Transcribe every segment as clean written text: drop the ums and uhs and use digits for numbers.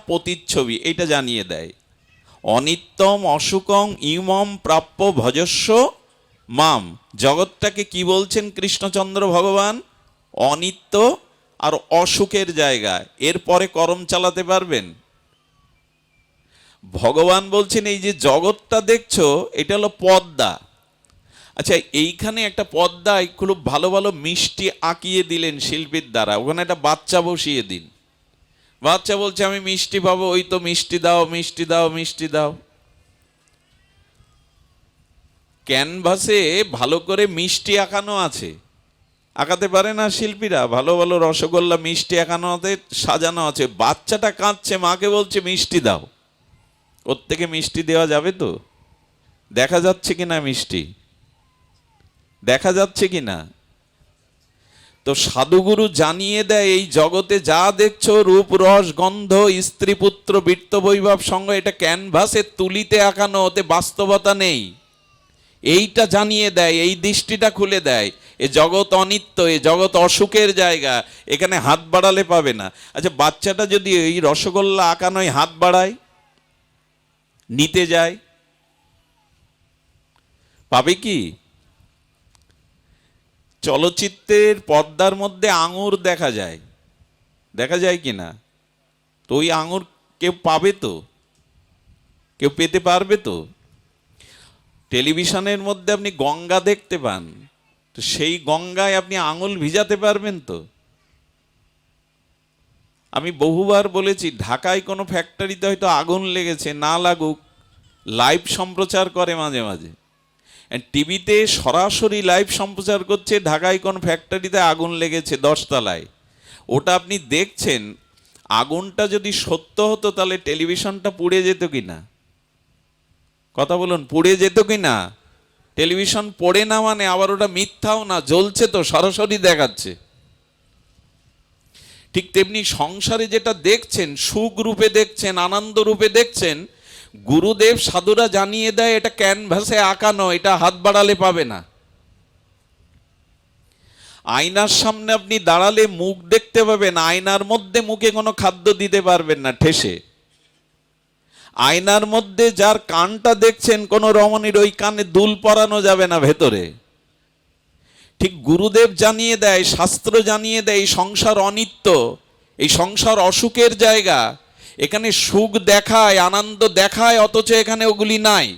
প্রতিচ্ছবি, এটা জানিয়ে দেয়। অনিত্যম অসুকং ইমম প্রাপ্য ভজস্ব মাম। জগৎটাকে কি বলছেন কৃষ্ণচন্দ্র ভগবান? অনিত্য আর অসুখের জায়গা। এরপরে কর্ম চালাতে পারবেন? ভগবান বলছেন এই যে জগৎটা দেখছো এটা হলো পদ্মা। আচ্ছা, এইখানে একটা পদ্মায় খুব ভালো ভালো মিষ্টি আঁকিয়ে দিলেন শিল্পীর দ্বারা, ওখানে একটা বাচ্চা বসিয়ে দিন। বাচ্চা বলছে আমি মিষ্টি পাবো, ওই তো মিষ্টি দাও মিষ্টি দাও মিষ্টি দাও। ক্যানভাসে ভালো করে মিষ্টি আঁকানো আছে, আঁকাতে পারে না শিল্পীরা? ভালো ভালো রসগোল্লা মিষ্টি আঁকানো আছে, সাজানো আছে। বাচ্চাটা কাঁদছে, মাকে বলছে মিষ্টি দাও। ওর থেকে মিষ্টি দেওয়া যাবে তো? দেখা যাচ্ছে কিনা মিষ্টি? দেখা যাচ্ছে কিনা? তো সাধুগুরু জানিয়ে দেয় এই জগতে যা দেখছো রূপ রস গন্ধ স্ত্রী পুত্র বৃত্ত বৈভব সঙ্গ, এটা ক্যানভাসে তুলিতে আঁকানো, ওতে বাস্তবতা নেই। এইটা জানিয়ে দেয়, এই দৃষ্টিটা খুলে দেয়। এ জগৎ অনিত্য, এ জগৎ অসুখের জায়গা, এখানে হাত বাড়ালে পাবে না। আচ্ছা, বাচ্চাটা যদি এই রসগোল্লা আঁকানোয় হাত বাড়ায়, নিতে যায়, পাবে কি? চলচ্চিত্রের পর্দার মধ্যে আঙুর দেখা যায়, দেখা যায় কি না? তো ওই আঙুর কেউ পাবে তো? কেউ পেতে পারবে তো? টেলিভিশনের মধ্যে আপনি গঙ্গা দেখতে পান, তো সেই গঙ্গায় আপনি আঙুল ভিজাতে পারবেন তো? আমি বহুবার বলেছি, ঢাকায় কোনো ফ্যাক্টরিতে হয়তো আগুন লেগেছে, না লাগুক, লাইভ সম্প্রচার করে মাঝে মাঝে। টিভিতে সরাসরি লাইভ সম্প্রচার করছে ঢাকায় কোন ফ্যাক্টরিতে আগুন লেগেছে 10 তলায়। ওটা আপনি দেখছেন। আগুনটা যদি সত্য হতো তাহলে টেলিভিশনটা পুড়ে যেত কিনা? কথা বলুন, পুড়ে যেত কিনা? টেলিভিশন পড়ে না মানে আবার ওটা মিথ্যাও না, জ্বলছে তো, সরাসরি দেখাচ্ছে। ঠিক তেমনি সংসারে যেটা দেখছেন, সুখ রূপে দেখছেন, আনন্দ রূপে দেখছেন, গুরুদেব সাধুরা জানিয়ে দেয় এটা ক্যানভাসে আঁকানো, এটা হাত বাড়ালে পাবে না। আয়নার সামনে আপনি দাঁড়ালে মুখ দেখতে পাবেন, আয়নার মধ্যে মুখে কোনো খাদ্য দিতে পারবেন না ঠেসে। আয়নার মধ্যে যার কানটা দেখছেন, কোনো রমণীর ওই কানে দুল পরানো যাবে না ভেতরে। ঠিক গুরুদেব জানিয়ে দেয়, শাস্ত্র জানিয়ে দেয় এই সংসার অনিত্য, এই সংসার অসুখের জায়গা। এখানে সুখ দেখায়, আনন্দ দেখায়, অথচ এখানে ওগুলি নাই।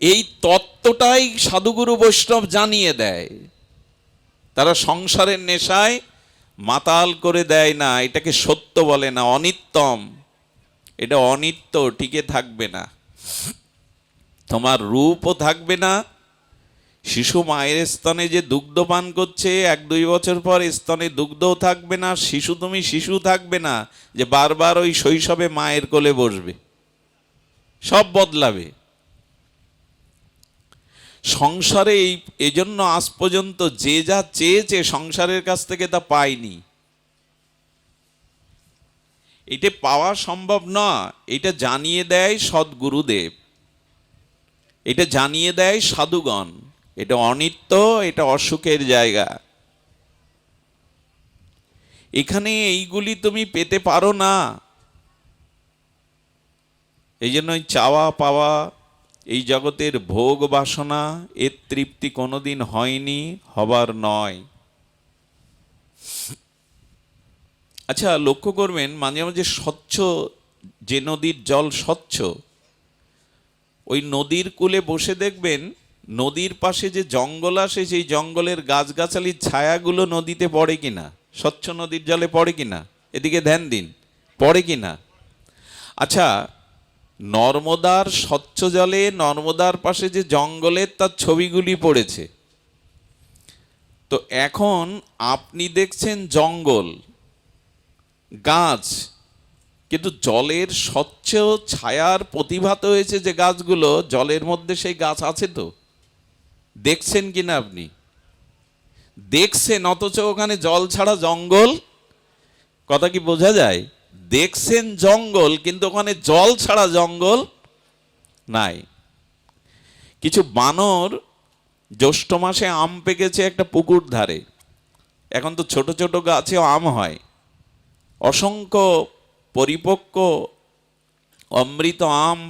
এই তত্ত্বটাই সাধুগুরু বৈষ্ণব জানিয়ে দেয়। তারা সংসারের নেশায় মাতাল করে দেয় না, এটাকে সত্য বলে না, অনিত্যম। এটা অনিত্য, টিকে থাকবে না, তোমার রূপও থাকবে না। শিশু মায়ের স্তনে যে দুগ্ধ পান করছে, 1-2 বছর পর স্তনে দুগ্ধও থাকবে না, শিশু তুমি শিশু থাকবে না যে বারবার ওই শৈশবে মায়ের কোলে বসবে। সব বদলাবে। সংসারে এই জন্য আজ পর্যন্ত যে যা চেয়েছে সংসারের কাছ থেকে তা পায়নি। এটা পাওয়া সম্ভব না, এটা জানিয়ে দেয় সদ্গুরুদেব, এটা জানিয়ে দেয় সাধুগণ। এটা অনিত্য, এটা অসুখের জায়গা। এখানে এইগুলি তুমি পেতে পারো না। এই জন্য চাওয়া পাওয়া, এই জগতের ভোগ বাসনা, এর তৃপ্তি কোনোদিন হয়নি, হবার নয়। আচ্ছা, লক্ষ্য করবেন মাঝে মাঝে স্বচ্ছ, যে নদীর জল স্বচ্ছ, ওই নদীর কূলে বসে দেখবেন নদীর পাশে যে জঙ্গল আসে, সেই জঙ্গলের গাছগাছালির ছায়াগুলো নদীতে পড়ে কিনা, স্বচ্ছ নদীর জলে পড়ে কিনা, এদিকে ধ্যান দিন, পড়ে কিনা। আচ্ছা, নর্মদার স্বচ্ছ জলে নর্মদার পাশে যে জঙ্গলের তার ছবিগুলি পড়েছে। তো এখন আপনি দেখছেন জঙ্গল, গাছ, কিন্তু জলের স্বচ্ছ ছায়ার প্রতিভাত হয়েছে যে গাছগুলো, জলের মধ্যে সেই গাছ আছে তো? দেখছেন কিনা আপনি? দেখছেন, অথচ ওখানে জল ছাড়া জঙ্গল। কথা কি বোঝা যায়? দেখছেন জঙ্গল, কিন্তু ওখানে জল ছাড়া জঙ্গল নাই। কিছু বানর জ্যৈষ্ঠ মাসে আম পেকেছে একটা পুকুর ধারে। এখন তো ছোট ছোট গাছেও আম হয়, অসংখ্য পরিপক্ক অমৃত আম,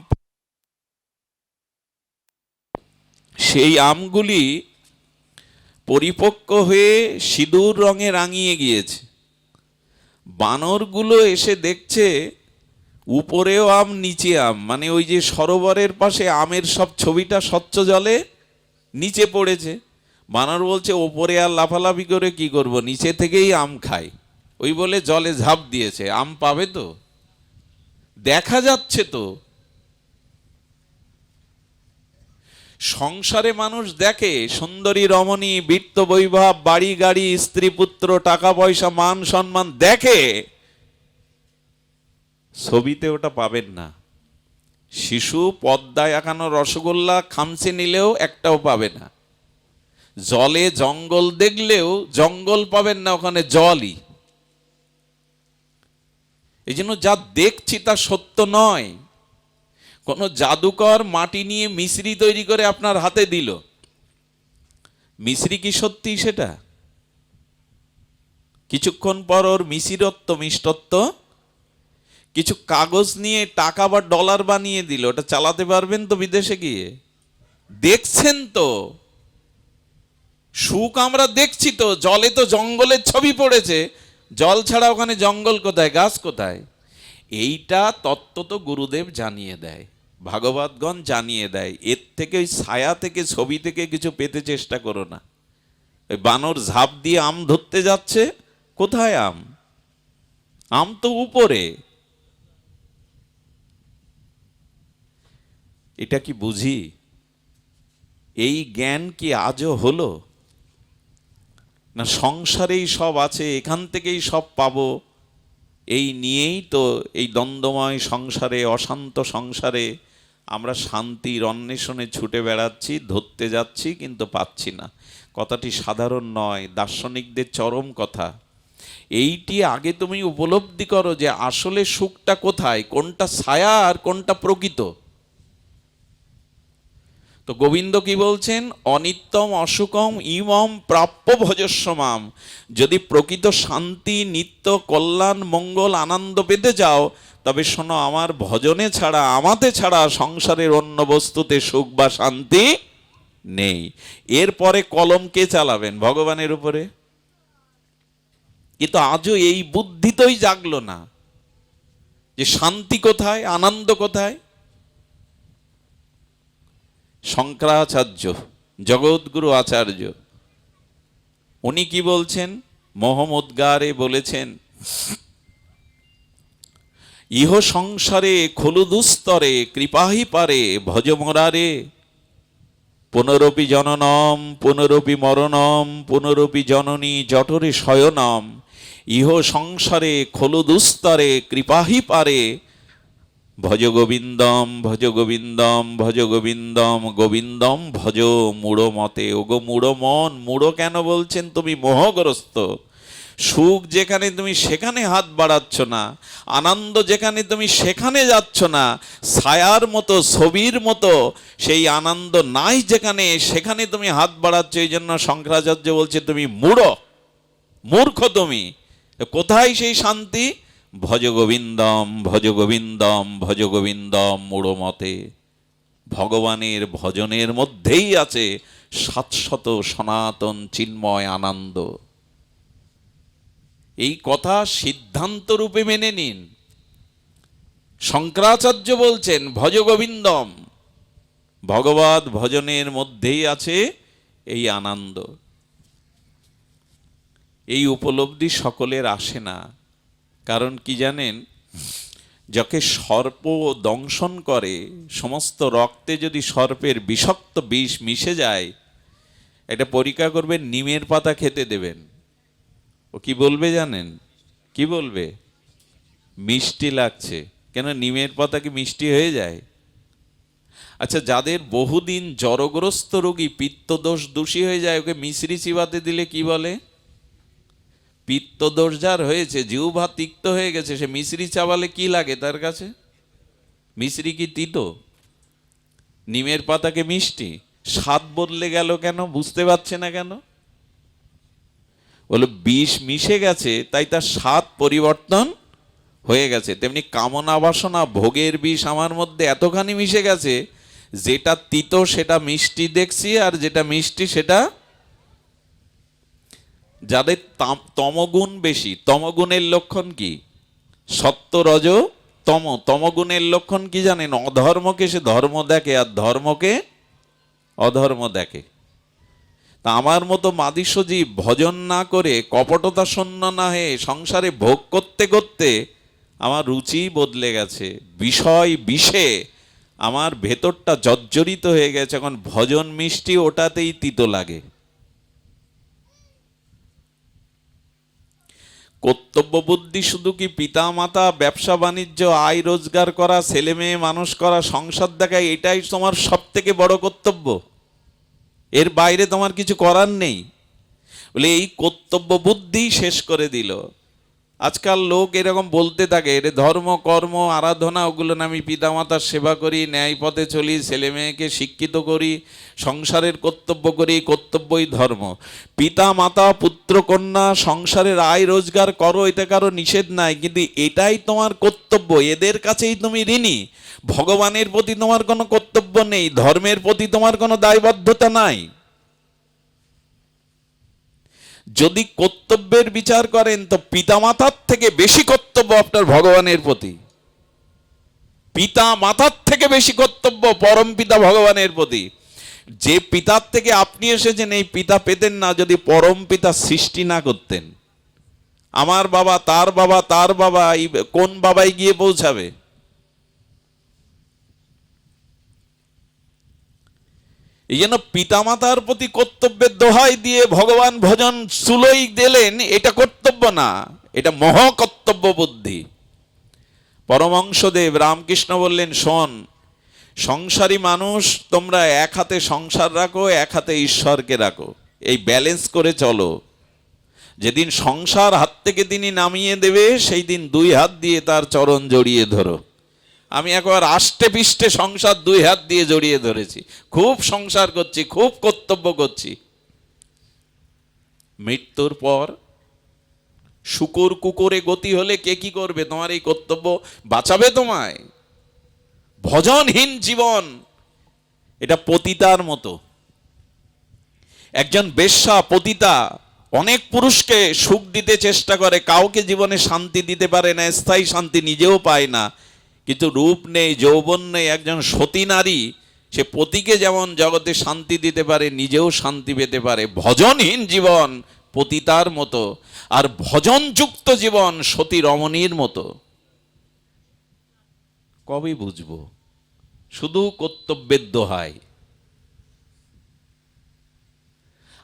সেই আমগুলি পরিপক্ক হয়ে সিঁদুর রঙে রাঙিয়ে গিয়েছে। বানরগুলো এসে দেখছে উপরেও আম নিচে আম, মানে ওই যে সরোবরের পাশে আমের সব ছবিটা স্বচ্ছ জলে নিচে পড়েছে। বানর বলছে ওপরে আর লাফালাফি করে কি করব, নিচে থেকেই আম খাই। ওই বলে জলে ঝাঁপ দিয়েছে। আম পাবে তো? দেখা যাচ্ছে তো। সংসারে মানুষ দেখে সুন্দরী রমণী, বীর্ত বৈভব, বাড়ি গাড়ি, স্ত্রী পুত্র, টাকা পয়সা, মান সম্মান দেখে, ছবিতে ওটা পাবেন না। শিশু পদ্মায় আঁকানো রসগোল্লা খামচে নিলেও একটাও পাবে না। জলে জঙ্গল দেখলেও জঙ্গল পাবেন না, ওখানে জলই। এই জন্য যা দেখছি তা সত্য নয়। কোন জাদুকর মাটি নিয়ে মিশ্রি তৈরি করে আপনার হাতে দিল, মিশ্রি কি সত্যি সেটা? কিছুক্ষণ পর ওর মিশ্রত্ব মিষ্টত্ব, কিছু কাগজ নিয়ে টাকা বা ডলার বানিয়ে দিল, ওটা চালাতে পারবেন তো বিদেশে গিয়ে? দেখছেন তো, সুখ আমরা দেখছি তো। জলে তো জঙ্গলের ছবি পড়েছে, জল ছাড়া ওখানে জঙ্গল কোথায়, গাছ কোথায়? এইটা তত্ত্ব তো গুরুদেব জানিয়ে দেয়, ভাগবতগণ জানিয়ে দেয়। এর থেকে ওই ছায়া থেকে, ছবি থেকে কিছু পেতে চেষ্টা করো না। ওই বানর ঝাঁপ দিয়ে আম ধরতে যাচ্ছে, কোথায় আম? আম তো উপরে। এটা কি বুঝি? এই জ্ঞান কি আজও হলো? না সংসারেই সব আছে, এখান থেকেই সব পাবো, এই নিয়েই তো এই দ্বন্দ্বময় সংসারে, অশান্ত সংসারে আমরা শান্তির অন্বেষণে ছুটে বেড়াচ্ছি, ধরতে যাচ্ছি কিন্তু পাচ্ছি না। কথাটি সাধারণ নয়, দার্শনিকদের চরম কথা। এইটি আগে তুমি উপলব্ধি করো যে আসলে সুখটা কোথায়, কোনটা ছায়া আর কোনটা প্রকৃত। তো গোবিন্দ কি বলছেন? অনিত্যম অসুখম ইমম প্রাপ্য ভজস্বমাম। যদি প্রকৃত শান্তি, নিত্য কল্যাণ, মঙ্গল, আনন্দ পেতে চাও, তবে শোনো, আমার ভজনে ছাড়া, আমাতে ছাড়া সংসারের অন্য বস্তুতে সুখ বা শান্তি নেই। এরপরে কলম কে চালাবেন? ভগবানের উপরে। কিন্তু আজও এই বুদ্ধি তোই জাগলো না যে শান্তি কোথায়, আনন্দ কোথায়। শঙ্করাচার্য, জগৎগুরু আচার্য, উনি কি বলছেন? মোহমুদ্গারে বলেছেন, ইহ সংসারে খলুদুস্তরে কৃপাহি পারে ভজমরারে, পুনরপি জননম পুনরপি মরণম পুনরপি জননী জঠরে শয়নম। ইহ সংসারে খলুদুস্তরে কৃপাহি পারে ভজ গোবিন্দম ভজ গোবিন্দম ভজ গোবিন্দম গোবিন্দম ভজ মূঢ় মতে। ওগো মূঢ় মন, মূঢ় কেন বলছেন? তুমি মোহগ্রস্ত। সুখ যেখানে তুমি সেখানে হাত বাড়াচ্ছ না, আনন্দ যেখানে তুমি সেখানে যাচ্ছ না, ছায়ার মতো, ছবির মতো সেই আনন্দ নাই যেখানে, সেখানে তুমি হাত বাড়াচ্ছ। এই জন্য শঙ্করাচার্য বলছে তুমি মূঢ়, মূর্খ তুমি। কোথায় সেই শান্তি? ভজ গোবিন্দম ভজ গোবিন্দম ভজ গোবিন্দম মূঢ় মতে। ভগবানের ভজনের মধ্যেই আছে শাশ্বত সনাতন চিন্ময় আনন্দ। এই কথা সিদ্ধান্ত রূপে মেনে নিন। শঙ্করাচার্য বলছেন ভজ গোবিন্দম, ভগবত ভজনের মধ্যেই আছে এই আনন্দ। এই উপলব্ধি সকলের আসে না। কারণ কি জানেন? যাকে সর্প দংশন করে, সমস্ত রক্তে যদি সর্পের বিষাক্ত বিষ মিশে যায়, এটা পরীক্ষা করবেন, নিমের পাতা খেতে দেবেন, ও কি বলবে জানেন? কি বলবে? মিষ্টি লাগছে। কেন নিমের পাতা কি মিষ্টি হয়ে যায়? আচ্ছা, যাদের বহুদিন জড়গ্রস্ত রোগী, পিত্তদোষ দোষী হয়ে যায়, ওকে মিশ্রি চিবাতে দিলে কি বলে? পিত্তদোষ যার হয়েছে, জিহ্বা তিক্ত হয়ে গেছে, সে মিশ্রি চাবালে কি লাগে তার কাছে? মিশ্রি কি তিতো? নিমের পাতাকে মিষ্টি। স্বাদ বদলে গেল কেন? বুঝতে পারছে না কেন? বলে বিষ মিশে গেছে, তাই তার স্বাদ পরিবর্তন হয়ে গেছে, তেমনি কামনা বাসনা ভোগের বিষ আমার মধ্যে এতখানি মিশে গেছে, যেটা তিতো সেটা মিষ্টি দেখছি, আর যেটা মিষ্টি সেটা, যাদের তমগুণ বেশি, তমগুণের লক্ষণ কি? সত্য রজ তম। তমগুণের লক্ষণ কি জানেন? অধর্মকে সে ধর্ম দেখে আর ধর্মকে অধর্ম দেখে। তা আমার মতো মাদিস্য জীব ভজন না করে, কপটতা শূন্য না হয়ে সংসারে ভোগ করতে করতে আমার রুচি বদলে গেছে, বিষয় বিষে আমার ভেতরটা জর্জরিত হয়ে গেছে। এখন ভজন মিষ্টি, ওটাতেই তিতো লাগে। কর্তব্য বুদ্ধি শুধু কি পিতা মাতা, ব্যবসা বাণিজ্য, আয় রোজগার করা, ছেলে মেয়ে মানুষ করা, সংসার দেখা, এটাই তোমার সব থেকে বড় কর্তব্য? এর বাইরে তোমার কিছু করার নেই? বলে এই কর্তব্য বুদ্ধি শেষ করে দিল। আজকাল লোক এরকম বলতে থাকে, এর ধর্ম কর্ম আরাধনা, ওগুলো না, আমি পিতামাতার সেবা করি, ন্যায় পথে চলি, ছেলে মেয়েকে শিক্ষিত করি, সংসারের কর্তব্য করি, কর্তব্যই ধর্ম। পিতা মাতা পুত্র কন্যা সংসারের আয় রোজগার করো, এটা কারো নিষেধ নাই, কিন্তু এটাই তোমার কর্তব্য, এদের কাছেই তুমি ঋণী। ভগবানের প্রতি তোমার কোনো কর্তব্য নেই, ধর্মের প্রতি তোমার কোনো দায়বদ্ধতা নাই। যদি কর্তব্যের বিচার করেন তো পিতামাতার থেকে বেশি কর্তব্য আপনার ভগবানের প্রতি। পিতা মাতার থেকে বেশি কর্তব্য পরম পিতা ভগবানের প্রতি। যে পিতার থেকে আপনি এসেছেন, এই পিতা পেতেন না যদি পরম পিতা সৃষ্টি না করতেন। আমার বাবা, তার বাবা, তার বাবা, কোন বাবাই গিয়ে পৌঁছাবে? এই জন্য পিতামাতার প্রতি কর্তব্যের দোহাই দিয়ে ভগবান ভজন সুলই দিলেন, এটা কর্তব্য না, এটা মহাকর্তব্য বুদ্ধি। পরমহংসদেব রামকৃষ্ণ বললেন, শোন, সংসারী মানুষ তোমরা এক হাতে সংসার রাখো, এক হাতে ঈশ্বরকে রাখো, এই ব্যালেন্স করে চলো। যেদিন সংসার হাত থেকে তিনি নামিয়ে দেবে, সেই দিন দুই হাত দিয়ে তার চরণ জড়িয়ে ধরো। আমি একবার আষ্টে পিষ্টে সংসার দুই হাত দিয়ে জড়িয়ে ধরেছি, খুব সংসার করছি, খুব কর্তব্য করছি। মৃত্যুর পর শুকুর কুকুরে গতি হলে কে কি করবে? তোমার এই কর্তব্য বাঁচাবে তোমায়? ভজনহীন জীবন এটা পতিতার মতো। একজন বেশ্যা পতিতা অনেক পুরুষকে সুখ দিতে চেষ্টা করে, কাউকে জীবনে শান্তি দিতে পারে না, স্থায়ী শান্তি নিজেও পায় না। কিন্তু রূপ নেই, যৌবন নেই, একজন সতী নারী, সে পতিকে যেমন জগতে শান্তি দিতে পারে, নিজেও শান্তি পেতে পারে। ভজনহীন জীবন পতিতার মতো, আর ভজনযুক্ত জীবন সতী রমণীর মতো। কবে বুঝবো? শুধু কর্তব্যের দোহাই।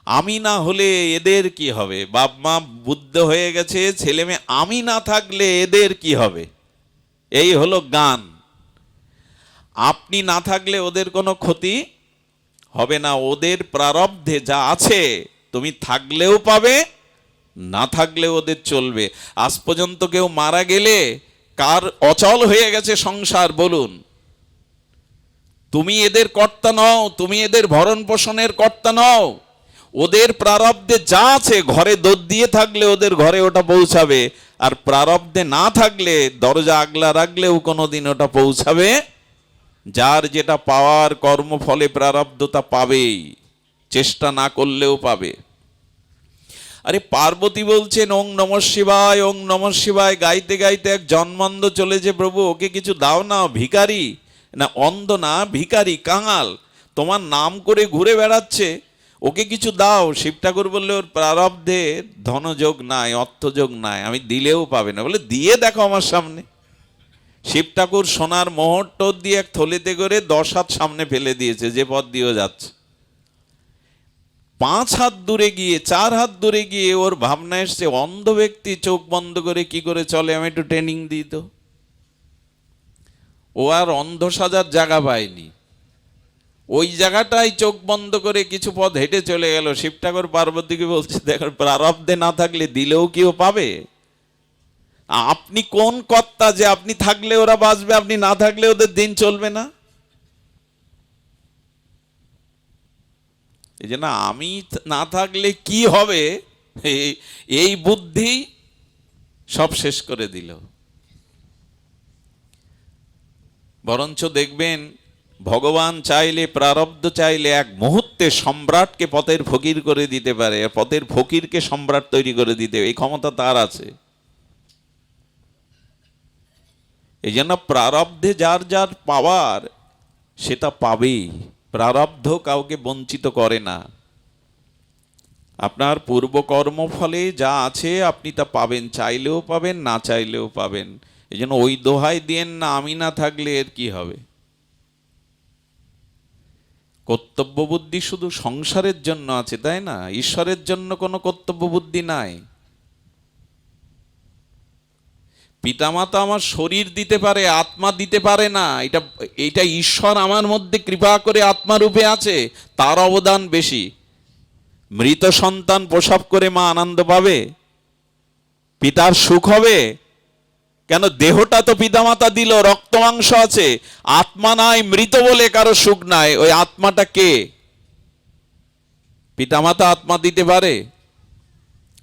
আমি না হলে এদের কি হবে? বাপ মা বুদ্ধ হয়ে গেছে, ছেলে মেয়ে আমি না থাকলে এদের কি হবে? এই হলো গান। আপনি না থাকলে ওদের কোনো ক্ষতি হবে না, ওদের প্রারব্ধে যা আছে তুমি থাকলেও পাবে, না থাকলেও ওদের চলবে। আজ পর্যন্ত কেউ মারা গেলে কার অচল হয়ে গেছে সংসার বলুন? তুমি এদের কর্তা নও, তুমি এদের ভরণ পোষণের কর্তা নও। ওদের প্রারব্ধে যা আছে, ঘরে দোর দিয়ে থাকলে ওদের ঘরে ওটা পৌঁছাবে, আর প্রারব্ধে না থাকলে দরজা আগলা রাখলেও কোনোদিন ওটা পৌঁছাবে। যার যেটা পাওয়ার কর্মফলে প্রারব্ধতা পাবেই, চেষ্টা না করলেও পাবে। আরে পার্বতী বলছেন ওং নমঃ শিবায়, ওং নমঃ শিবায় গাইতে গাইতে এক জন্মান্ধ চলেছে, প্রভু ওকে কিছু দাও না, ভিখারি না, অন্ধ না, ভিখারি, কাঙাল, তোমার নাম করে ঘুরে বেড়াচ্ছে, ওকে কিছু দাও। শিব ঠাকুর বললে ওর প্রারব্ধে ধনযোগ নাই, অর্থযোগ নাই, আমি দিলেও পাবে না। বলে দিয়ে দেখো আমার সামনে। শিব ঠাকুর সোনার মোহর দিয়ে এক থলিতে করে 10 হাত সামনে ফেলে দিয়েছে, যে পথ দিয়েও যাচ্ছে। 5 হাত দূরে গিয়ে, 4 হাত দূরে গিয়ে ওর ভাবনা এসছে, অন্ধ ব্যক্তি চোখ বন্ধ করে কি করে চলে, আমি একটু ট্রেনিং দিই তো। ও আর অন্ধ সাজার জায়গা পায়নি, ওই জায়গাটাই চোখ বন্ধ করে কিছু পথ হেঁটে চলে গেল। শিব ঠাকুর পার্বতীকে বলছে, দেখো প্রারব্ধে না থাকলে দিলেও কেউ পাবে। আপনি কোন কর্তা যে আপনি থাকলে ওরা বাঁচবে, আপনি না থাকলে ওদের দিন চলবে না? এই জন্য আমি না থাকলে কি হবে, এই বুদ্ধি সব শেষ করে দিল। বরঞ্চ দেখবেন ভগবান চাইলে, প্রারব্ধ চাইলে এক মুহূর্তে সম্রাটকে পথের ফকির করে দিতে পারে, আর পথের ফকিরকে সম্রাট তৈরি করে দিতে, এই ক্ষমতা তার আছে। এই জন্য প্রারব্ধে যার যার পাওয়ার সেটা পাবেই, প্রারব্ধ কাউকে বঞ্চিত করে না। আপনার পূর্বকর্ম ফলে যা আছে আপনি তা পাবেন, চাইলেও পাবেন, না চাইলেও পাবেন। এই জন্য ওই দোহাই দিয়েন না, আমি না থাকলে এর কি হবে। কর্তব্য বুদ্ধি শুধু সংসারের জন্য আছে, তাই না? ঈশ্বরের জন্য কোনো কর্তব্য বুদ্ধি নাই। পিতামাতা আমার শরীর দিতে পারে, আত্মা দিতে পারে না, এটা ঈশ্বর আমার মধ্যে কৃপা করে আত্মারূপে আছে, তার অবদান বেশি। মৃত সন্তান প্রসব করে মা আনন্দ পাবে, পিতার সুখ হবে কেন? দেহটা তো পিতামাতা দিল, রক্ত মাংস আছে, আত্মা নাই, মৃত বলে কারো সুখ নাই। ওই আত্মাটা কে? পিতামাতা আত্মা দিতে পারে?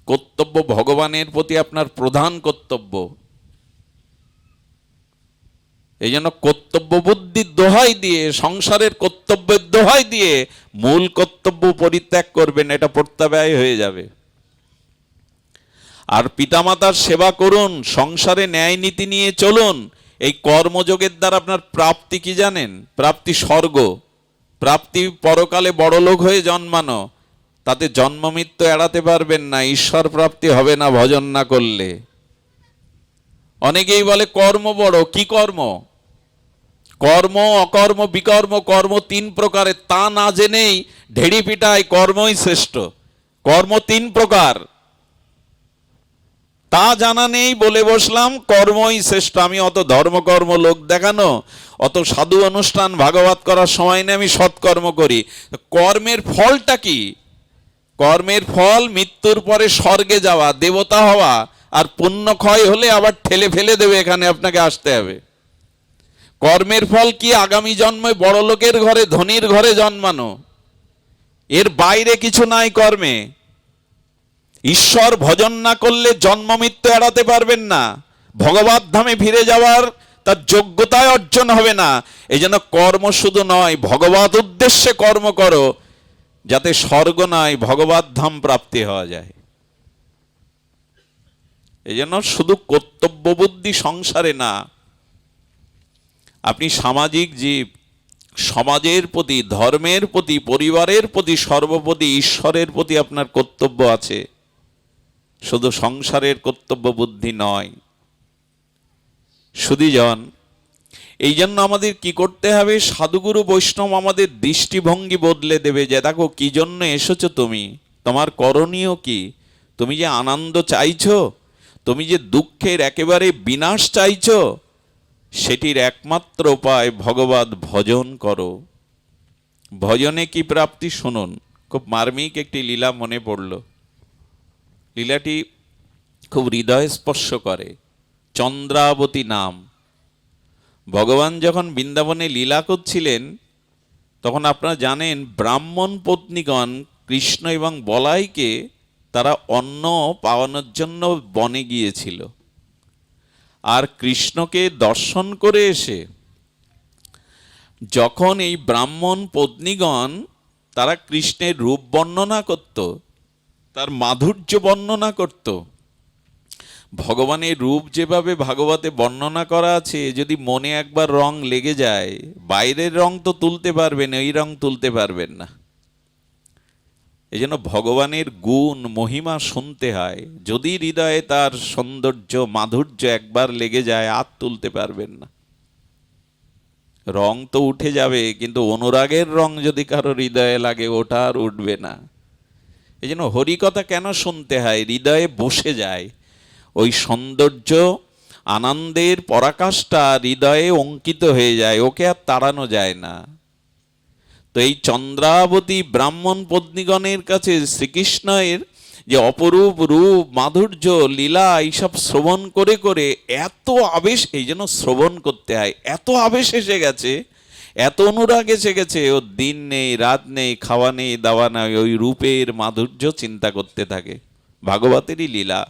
কর্তব্য ভগবানের প্রতি আপনার প্রধান কর্তব্য। এই জন্য কর্তব্য বুদ্ধির দোহাই দিয়ে, সংসারের কর্তব্যের দোহাই দিয়ে মূল কর্তব্য পরিত্যাগ করবেন, এটা প্রত্যাব্যয় হয়ে যাবে। আর পিতামাতার সেবা করুন, সংসারে ন্যায় নীতি নিয়ে চলুন। এই কর্মযোগের দ্বারা আপনার প্রাপ্তি কি জানেন? প্রাপ্তি স্বর্গ, প্রাপ্তি পরকালে বড়লোক হয়ে জন্মানো। তাতে জন্ম মৃত্যু এড়াতে পারবেন না, ঈশ্বর প্রাপ্তি হবে না ভজন না করলে। অনেকেই বলে কর্ম বড়। কি কর্ম? কর্ম, অকর্ম, বিকর্ম, কর্ম তিন প্রকারের, তা না জেনেই ঢেড়ি পিটায় কর্মই শ্রেষ্ঠ। কর্ম তিন প্রকার, তা জানা নেই বলে বসলাম কর্মই শ্রেষ্ঠ। আমি অত ধর্মকর্ম লোক দেখানো, অত সাধু অনুষ্ঠান ভাগবত করার সময় নেই, আমি সৎকর্ম করি। কর্মের ফলটা কি? কর্মের ফল মৃত্যুর পরে স্বর্গে যাওয়া, দেবতা হওয়া, আর পুণ্য ক্ষয় হলে আবার ঠেলে ফেলে দেবে, এখানে আপনাকে আসতে হবে। কর্মের ফল কি? আগামী জন্মে বড় লোকের ঘরে, ধনীর ঘরে জন্মানো। এর বাইরে কিছু নাই কর্মে। ঈশ্বর ভজন না করলে জন্ম মৃত্যু এড়াতে পারবেন না, ভগবত ধামে ফিরে যাওয়ার তার যোগ্যতায় অর্জন হবে না। এই জন্য কর্ম শুধু নয়, ভগবত উদ্দেশ্যে কর্ম করো, যাতে স্বর্গ নয় ভগবত ধাম প্রাপ্তি হওয়া যায়। এই জন্য শুধু কর্তব্য বুদ্ধি সংসারে না, আপনি সামাজিক জীব, সমাজের প্রতি, ধর্মের প্রতি, পরিবারের প্রতি, সর্বপ্রতি ঈশ্বরের প্রতি আপনার কর্তব্য আছে, শুধু সংসারের কর্তব্য বুদ্ধি নয়। সুধীজন, এই জন্য আমাদের কি করতে হবে? সাধুগুরু বৈষ্ণব আমাদের দৃষ্টিভঙ্গি বদলে দেবে, যে দেখো কি জন্য এসেছো তুমি, তোমার করণীয় কি, তুমি যে আনন্দ চাইছো, তুমি যে দুঃখের একেবারে বিনাশ চাইছো, সেটির একমাত্র উপায় ভগবত ভজন করো। ভজনে কি প্রাপ্তি শুনুন। খুব মার্মিক একটি লীলা মনে পড়ল। লীলাটি খুব হৃদয় স্পর্শ করে। চন্দ্রাবতী নাম। ভগবান যখন বৃন্দাবনে লীলা করছিলেন, তখন আপনারা জানেন ব্রাহ্মণ পত্নীগণ কৃষ্ণ এবং বলাইকে তারা অন্ন পাওয়ানোর জন্য বনে গিয়েছিল। আর কৃষ্ণকে দর্শন করে এসে যখন এই ব্রাহ্মণ পত্নীগণ তারা কৃষ্ণের রূপ বর্ণনা করত, তার মাধুর্য বর্ণনা করত, ভগবানের রূপ যেভাবে ভাগবতে বর্ণনা করা আছে, যদি মনে একবার রং লেগে যায়, বাইরের রং তো তুলতে পারবেন, এই রং তুলতে পারবেন না। এই জন্য ভগবানের গুণ মহিমা শুনতে হয়। যদি হৃদয়ে তার সৌন্দর্য মাধুর্য একবার লেগে যায়, আর তুলতে পারবেন না। রং তো উঠে যাবে, কিন্তু অনুরাগের রং যদি কারো হৃদয়ে লাগে, ওটা আর উঠবে না। এই জন্য হরিকথা কেন শুনতে হয়? হৃদয়ে বসে যায় ওই সৌন্দর্য, আনন্দের পরাকাষ্ঠা হৃদয়ে অঙ্কিত হয়ে যায়, ওকে আর তাড়ানো যায় না। তো এই চন্দ্রাবতী ব্রাহ্মণ পত্নীগণের কাছে শ্রীকৃষ্ণের যে অপরূপ রূপ, মাধুর্য, লীলা, এইসব শ্রবণ করে করে এত আবেশ, এই জন্য শ্রবণ করতে হয়, এত আবেশ এসে গেছে, এত অনুরাগ এসে গেছে, ওর দিন নেই, রাত নেই, খাওয়া নেই, দাওয়া নেই, ওই রূপের মাধুর্য চিন্তা করতে থাকে। ভাগবতেরই লীলা,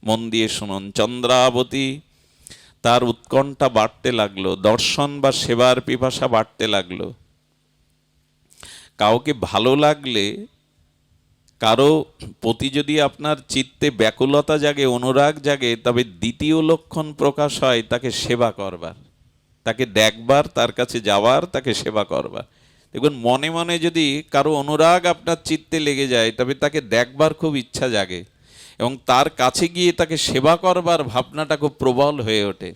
মন দিয়ে শুনুন। চন্দ্রাবতী তার উৎকণ্ঠা বাড়তে লাগলো, দর্শন বা সেবার পিপাসা বাড়তে লাগলো। কাউকে ভালো লাগলে, কারো প্রতি যদি আপনার চিত্তে ব্যাকুলতা জাগে, অনুরাগ জাগে, তবে দ্বিতীয় লক্ষণ প্রকাশ হয় তাকে সেবা করবার, তাকে দেখবার, তার কাছে যাওয়ার, তাকে সেবা করবার। দেখুন, মনে মনে যদি কারো অনুরাগ আপনার চিত্তে লেগে যায়, তবে তাকে দেখবার খুব ইচ্ছা জাগে এবং তার কাছে গিয়ে তাকে সেবা করবার ভাবনাটা খুব প্রবল হয়ে ওঠে।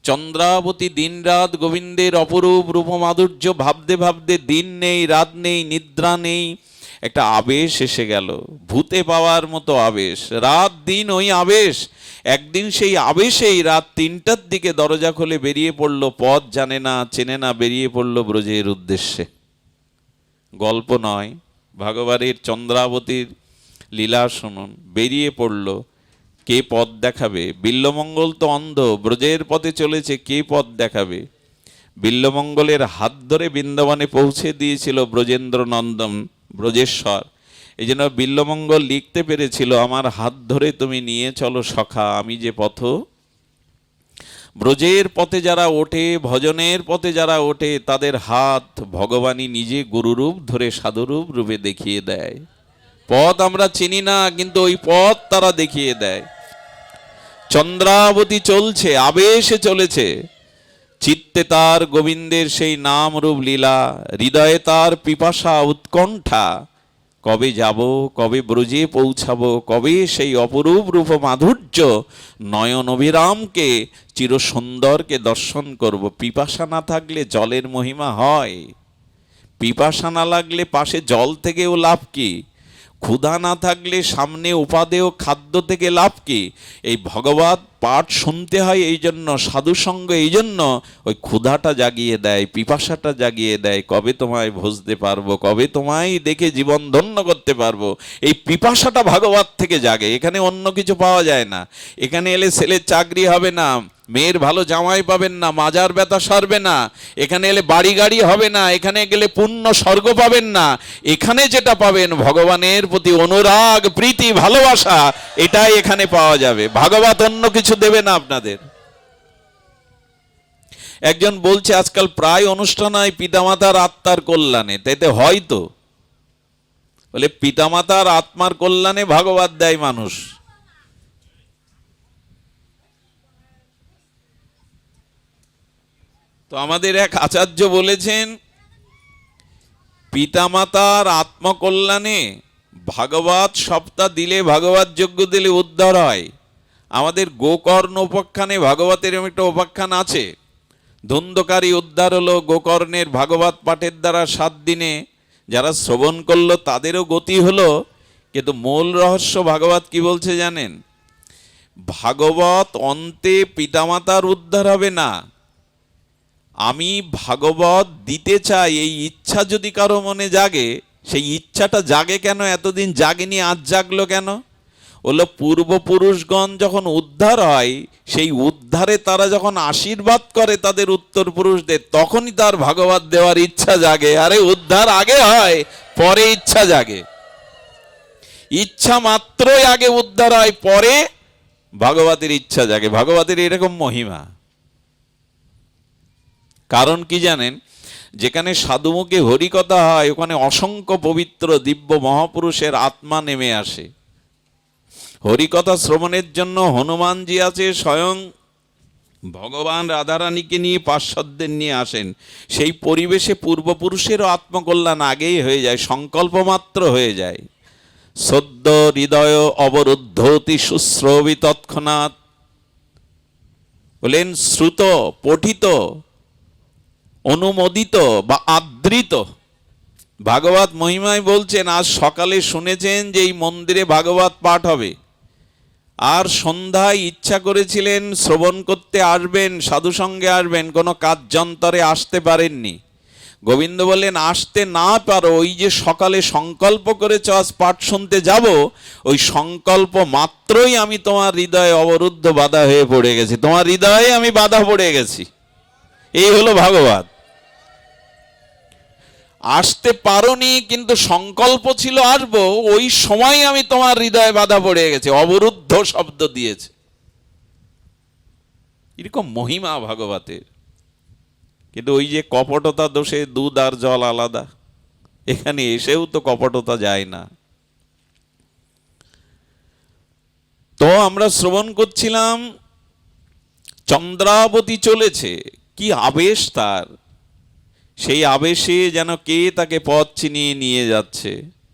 চন্দ্রাবতী দিনরাত গোবিন্দের অপরূপ রূপমাধুর্য ভাবতে ভাবতে দিন নেই, রাত নেই, নিদ্রা নেই, একটা আবেশ এসে গেল, ভূতে পাওয়ার মতো আবেশ। রাত দিন ওই আবেশ। একদিন সেই আবেশেই রাত 3টার দিকে দরজা খুলে বেরিয়ে পড়লো, পথ জানে না, চেনে না, বেরিয়ে পড়লো ব্রজের উদ্দেশ্যে। গল্প নয়, ভগবানের চন্দ্রাবতীর লীলা শুনুন। বেরিয়ে পড়ল, কে পথ দেখাবে? বিল্বমঙ্গল তো অন্ধ, ব্রজের পথে চলেছে, কে পথ দেখাবে? বিল্বমঙ্গলের হাত ধরে বৃন্দাবনে পৌঁছে দিয়েছিল ব্রজেন্দ্র নন্দন, ব্রজেশ্বর। এই জন্য বিল্বমঙ্গল লিখতে পেরেছিল, আমার হাত ধরে তুমি নিয়ে চলো সখা, আমি যে পথ। ব্রজের পথে যারা ওঠে, ভজনের পথে যারা ওঠে, তাদের হাত ভগবানই নিজে গুরুরূপ ধরে সাধুরূপ রূপে দেখিয়ে দেয়। পথ আমরা চিনি না, কিন্তু ওই পথ তারা দেখিয়ে দেয়। চন্দ্রাবতী চলছে, আবেশে চলেছে, চিত্তে তার গোবিন্দের সেই নাম রূপ লীলা, হৃদয়ে তার পিপাসা উৎকণ্ঠা, কবে যাব, কবে ব্রজে পৌঁছাবো, কবে সেই অপরূপ রূপ মাধুর্য নয়ন অভিরামকে, চিরসুন্দরকে দর্শন করব। পিপাসা না থাকলে জলের মহিমা হয়? পিপাসা না লাগলে পাশে জল থেকেও লাভ কি? ক্ষুধা না থাকলে সামনে উপাদেয় খাদ্য থেকে লাভ কি? এই ভগবত পাঠ শুনতে হয় এই জন্য, সাধুসঙ্গ এই জন্য ওই ক্ষুধাটা জাগিয়ে দেয়, পিপাসাটা জাগিয়ে দেয়। কবে তোমায় ভজতে পারবো, কবে তোমায় দেখে জীবন ধন্য করতে পারবো, এই পিপাসাটা ভগবত থেকে জাগে। এখানে অন্য কিছু পাওয়া যায় না। এখানে এলে ছেলের চাকরি হবে না, মেয়ের ভালো জামাই পাবেন না, মাজার ব্যথা সারবে না। এখানে এলে বাড়ি গাড়ি হবে না, এখানে গেলে পুণ্য স্বর্গ পাবেন না। এখানে যেটা পাবেন ভগবানের প্রতি অনুরাগ, প্রীতি, ভালোবাসা, এটাই এখানে পাওয়া যাবে। ভাগবত অন্য কিছু দেবে না আপনাদের। একজন বলছে আজকাল প্রায় অনুষ্ঠান হয় পিতামাতার আত্মার কল্যাণে, তাইতে হয়তো বলে পিতামাতার আত্মার কল্যাণে ভাগবত দেয় মানুষ। তো আমাদের এক আচার্য বলেছেন, পিতামাতার আত্মকল্যাণে ভাগবত সপ্তাহ দিলে, ভাগবত যজ্ঞ দিলে উদ্ধার হয়। আমাদের গোকর্ণ উপাখ্যানে ভাগবতের একটা উপাখ্যান আছে। ধুন্ধকারী উদ্ধার হলো গোকর্ণের ভাগবত পাঠের দ্বারা। 7 দিনে যারা শ্রবণ করলো তাদেরও গতি হলো। কিন্তু মূল রহস্য ভাগবত কি বলছে জানেন? ভাগবত অন্তে পিতামাতার উদ্ধার হবে না, আমি ভাগবত দিতে চাই এই ইচ্ছা যদি কারো মনে জাগে, সেই ইচ্ছাটা জাগে কেন? এতদিন জাগেনি, আজ জাগলো কেন? বললো পূর্বপুরুষগণ যখন উদ্ধার হয়, সেই উদ্ধারে তারা যখন আশীর্বাদ করে তাদের উত্তর পুরুষদের, তখনই তার ভাগবত দেওয়ার ইচ্ছা জাগে। আরে উদ্ধার আগে হয়, পরে ইচ্ছা জাগে। ইচ্ছা মাত্রই আগে উদ্ধার হয়, পরে ভাগবতের ইচ্ছা জাগে। ভাগবতের এরকম মহিমা। কারণ কি জানেন? যেখানে সাধুমুখে হরিকথা হয়, ওখানে অসংখ্য পবিত্র দিব্য মহাপুরুষের আত্মা নেমে আসে। হরিকথা শ্রবণের জন্য হনুমানজি আছে, স্বয়ং ভগবান রাধারানীকে নিয়ে পার্শ্বদের নিয়ে আসেন। সেই পরিবেশে পূর্বপুরুষেরও আত্মকল্যাণ আগেই হয়ে যায়, সংকল্প মাত্র হয়ে যায়। সদ্য হৃদয় অবরুদ্ধতি শুশ্রবি তৎক্ষণাৎ। বলেন শ্রুত, পঠিত, অনুমোদিত বা আদৃত ভাগবত মহিমায় বলছেন, আজ সকালে শুনেছেন যে এই মন্দিরে ভাগবত পাঠ হবে, আর সন্ধ্যায় ইচ্ছা করেছিলেন শ্রবণ করতে আসবেন, সাধু সঙ্গে আসবেন, কোনো কার্যান্তরে আসতে পারেননি। গোবিন্দ বললেন, আসতে না পারো, ওই যে সকালে সংকল্প করেছ আজ পাঠ শুনতে যাব, ওই সংকল্প মাত্রই আমি তোমার হৃদয়ে অবরুদ্ধ বাধা হয়ে পড়ে গেছি, তোমার হৃদয়ে আমি বাধা পড়ে গেছি। এই হলো ভাগবত। আসতে পারোনি, কিন্তু সংকল্প ছিল আসবো, ওই সময় আমি তোমার হৃদয়ে বাধা পড়ে গেছে। অবরুদ্ধ শব্দ দিয়েছে। এরকম মহিমা ভাগবতের। কিন্তু ওই যে কপটতা দোষে দুধ আর জল আলাদা, এখানে এসেও তো কপটতা যায় না। তো আমরা শ্রবণ করছিলাম চন্দ্রাবতী চলেছে, কি আবেশ তার, সেই আবেশে যেন কে তাকে পথ চিনিয়ে নিয়ে যাচ্ছে।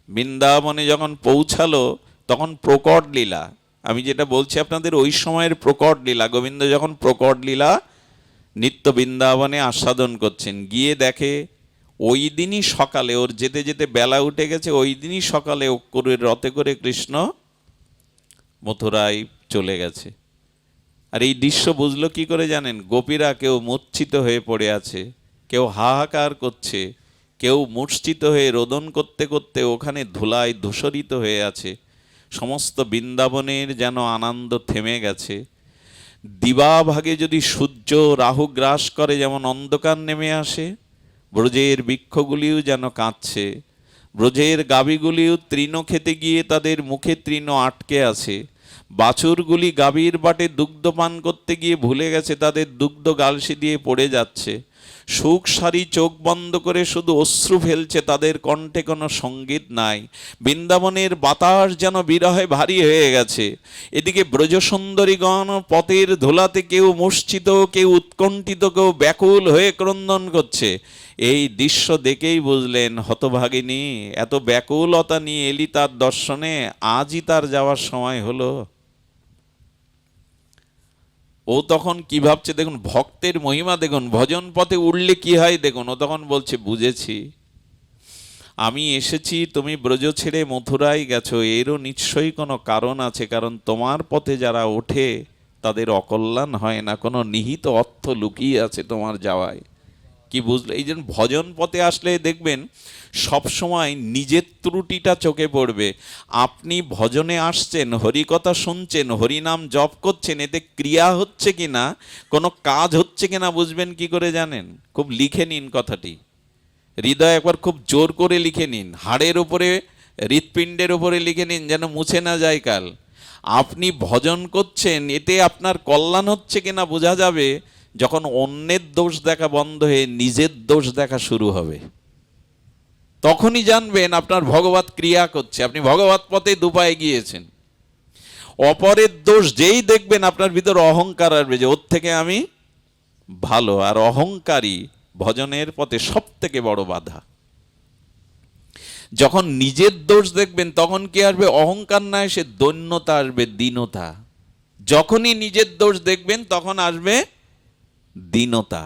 বৃন্দাবনে যখন পৌঁছালো তখন প্রকট লীলা, আমি যেটা বলছি আপনাদের ওই সময়ের প্রকট লীলা, গোবিন্দ যখন প্রকট লীলা নিত্য বৃন্দাবনে আস্বাদন করছেন, গিয়ে দেখে ওই দিনই সকালে, ওর যেতে যেতে বেলা উঠে গেছে, ওই দিনই সকালে অক্রুরের রথে করে কৃষ্ণ মথুরায় চলে গেছে। আর এই দৃশ্য বুঝলো কি করে জানেন? গোপীরা কেউ মূর্ছিত হয়ে পড়ে আছে, কেউ হাহাকার করছে, কেউ মূর্ছিত হয়ে রোদন করতে করতে ওখানে ধুলায় ধূসরিত হয়ে আছে। সমস্ত বৃন্দাবনের যেন আনন্দ থেমে গেছে। দিবাভাগে যদি সূর্য রাহু গ্রাস করে যেমন অন্ধকার নেমে আসে, ব্রজের বৃক্ষগুলিও যেন কাঁদছে, ব্রজের গাভীগুলিও তৃণ খেতে গিয়ে তাদের মুখে তৃণ আটকে আছে, বাছুরগুলি গাভীর বাটে দুগ্ধ পান করতে গিয়ে ভুলে গেছে তাদের দুগ্ধ গালসি দিয়ে পড়ে যাচ্ছে, সুখ সারি চোখ বন্ধ করে শুধু অশ্রু ফেলছে, তাদের কণ্ঠে কোনো সঙ্গীত নাই। বৃন্দাবনের বাতাস যেন বিরহে ভারী হয়ে গেছে। এদিকে ব্রজসুন্দরীগণ পথের ধুলাতে কেউ মূর্ছিত, কেউ উৎকণ্ঠিত, কেউ ব্যাকুল হয়ে ক্রন্দন করছে। এই দৃশ্য দেখেই বুঝলেন হতভাগিনী এত ব্যাকুলতা নিয়ে এলি তার দর্শনে, আজই তার যাওয়ার সময় হলো। ও তখন কি ভাবছে দেখুন, ভক্তের মহিমা দেখুন, ভজন পথে উঠলে কি হয় দেখুন। ও তখন বলছে বুঝেছি, আমি এসেছি, তুমি ব্রজ ছেড়ে মথুরায় গেছো, এরও নিশ্চয়ই কোনো কারণ আছে, কারণ তোমার পথে যারা ওঠে তাদের অকল্যাণ হয় না, কোনো নিহিত অর্থ লুকিয়ে আছে তোমার যাওয়ায়। কি বুঝলে? এই জন্য ভজন পথে আসলে দেখবেন সব সময় নিজের ত্রুটিটা চোখে পড়বে। আপনি ভজনে আসছেন, হরিকথা শুনছেন, হরিনাম জপ করছেন, এতে ক্রিয়া হচ্ছে কিনা, কোনো কাজ হচ্ছে কিনা বুঝবেন কি করে জানেন? খুব লিখে নিন কথাটি, হৃদয় একবার খুব জোর করে লিখে নিন, হাড়ের উপরে হৃৎপিণ্ডের উপরে লিখে নিন, যেন মুছে না যায় কাল। আপনি ভজন করছেন, এতে আপনার কল্যাণ হচ্ছে কিনা বোঝা যাবে যখন অন্যের দোষ দেখা বন্ধ হয়ে নিজের দোষ দেখা শুরু হবে। তখনই জানবেন আপনার ভগবত ক্রিয়া করছে, আপনি ভগবত পথে দুপায়ে গিয়েছেন। অপরের দোষ যেই দেখবেন আপনার ভিতর অহংকার আসবে যে ওর থেকে আমি ভালো, আর অহংকারী ভজনের পথে সব থেকে বড় বাধা। যখন নিজের দোষ দেখবেন তখন কি আসবে? অহংকার না এসে দৈন্যতা আসবে, দীনতা। যখনই নিজের দোষ দেখবেন তখন আসবে দীনতা।